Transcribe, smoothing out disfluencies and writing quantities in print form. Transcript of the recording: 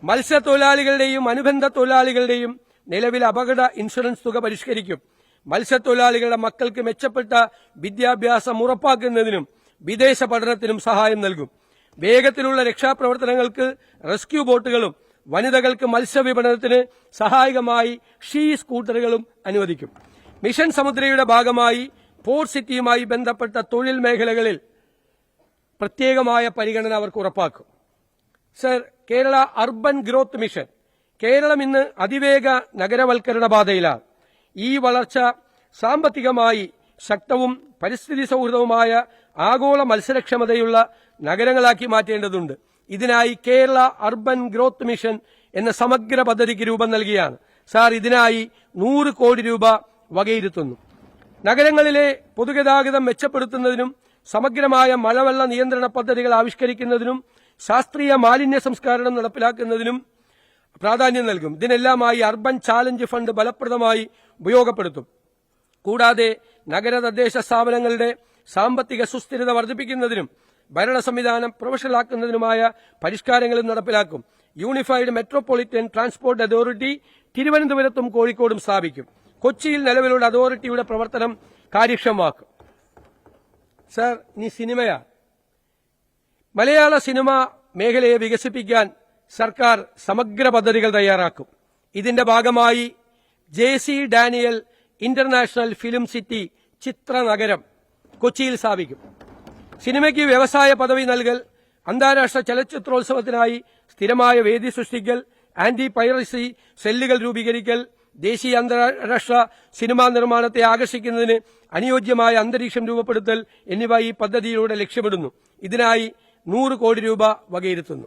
മത്സ്യത്തൊഴിലാളികളുടെയും അനുബന്ധ തൊഴിലാളികളുടെയും നിലവിലെ അപകട ഇൻഷുറൻസ് തുക പരിഷ്കരിക്കും. മത്സ്യത്തൊഴിലാളികളുടെ മക്കൾക്ക് മെച്ചപ്പെട്ട വിദ്യാഭ്യാസം ഉറപ്പാക്കുന്നതിനും വിദേശ പഠനത്തിനും സഹായം നൽകും. വേഗത്തിലുള്ള രക്ഷാപ്രവർത്തനങ്ങൾക്ക് റെസ്ക്യൂ ബോട്ടുകളും വനിതകൾക്ക് മത്സ്യവിപണനത്തിന് സഹായകമായി ഷീ സ്കൂട്ടറുകളും അനുവദിക്കും. മിഷൻ സമുദ്രയുടെ ഭാഗമായി പോർട്ട് സിറ്റിയുമായി ബന്ധപ്പെട്ട തൊഴിൽ മേഖലകളിൽ പ്രത്യേകമായ പരിഗണന അവർക്ക് ഉറപ്പാക്കും. Sir, Kerala urban growth mission. Keralam ഇന്ന് അതിവേഗ നഗരവൽക്കരണ പാതയിലാണ്. ഈ വളർച്ച സാമ്പത്തികമായി ശക്തവും പരിസ്ഥിതി സൗഹൃദവുമായ ആഗോള മത്സരക്ഷമതയുള്ള നഗരങ്ങളാക്കി മാറ്റേണ്ടതുണ്ട്. ഇതിനായി കേരള അർബൻ ഗ്രോത്ത് മിഷൻ എന്ന സമഗ്ര പദ്ധതിക്ക് രൂപം നൽകിയാണ്. സാർ, ഇതിനായി 100 കോടി രൂപ വകയിരുത്തുന്നു. നഗരങ്ങളിലെ പൊതുഗതാഗതം മെച്ചപ്പെടുത്തുന്നതിനും സമഗ്രമായ മഴവെള്ള നിയന്ത്രണ പദ്ധതികൾ ആവിഷ്കരിക്കുന്നതിനും ശാസ്ത്രീയ മാലിന്യ സംസ്കരണം നടപ്പിലാക്കുന്നതിനും പ്രാധാന്യം നൽകും. ഇതിനെല്ലാമായി അർബൻ ചാലഞ്ച് ഫണ്ട് ഫലപ്രദമായി ഉപയോഗപ്പെടുത്തും. കൂടാതെ നഗര തദ്ദേശ സ്ഥാപനങ്ങളുടെ സാമ്പത്തിക സുസ്ഥിരത വർദ്ധിപ്പിക്കുന്നതിനും ഭരണ സംവിധാനം പ്രൊഫഷണലാക്കുന്നതിനുമായ പരിഷ്കാരങ്ങളും നടപ്പിലാക്കും. യൂണിഫൈഡ് മെട്രോപൊളിറ്റൻ ട്രാൻസ്പോർട്ട് അതോറിറ്റി തിരുവനന്തപുരത്തും കോഴിക്കോടും സ്ഥാപിക്കും. കൊച്ചിയിൽ നിലവിലുള്ള അതോറിറ്റിയുടെ പ്രവർത്തനം കാര്യക്ഷമമാക്കും. സർ, ഇനി സിനിമയാണ്. മലയാള സിനിമ മേഖലയെ വികസിപ്പിക്കാൻ സർക്കാർ സമഗ്ര പദ്ധതികൾ തയ്യാറാക്കും. ഇതിന്റെ ഭാഗമായി JC Daniel international film city ചിത്രനഗരം കൊച്ചിയിൽ സ്ഥാപിക്കും. സിനിമയ്ക്ക് വ്യവസായ പദവി നൽകൽ, അന്താരാഷ്ട്ര ചലച്ചിത്രോത്സവത്തിനായി സ്ഥിരമായ വേദി സൃഷ്ടിക്കൽ, ആന്റി പൈറസി സെല്ലുകൾ രൂപീകരിക്കൽ, ദേശീയ അന്താരാഷ്ട്ര സിനിമാ നിർമ്മാണത്തെ ആകർഷിക്കുന്നതിന് അനുയോജ്യമായ അന്തരീക്ഷം രൂപപ്പെടുത്തൽ എന്നിവ ഈ പദ്ധതിയിലൂടെ ലക്ഷ്യമിടുന്നു. ഇതിനായി 100 കോടി രൂപ വകയിരുത്തുന്നു.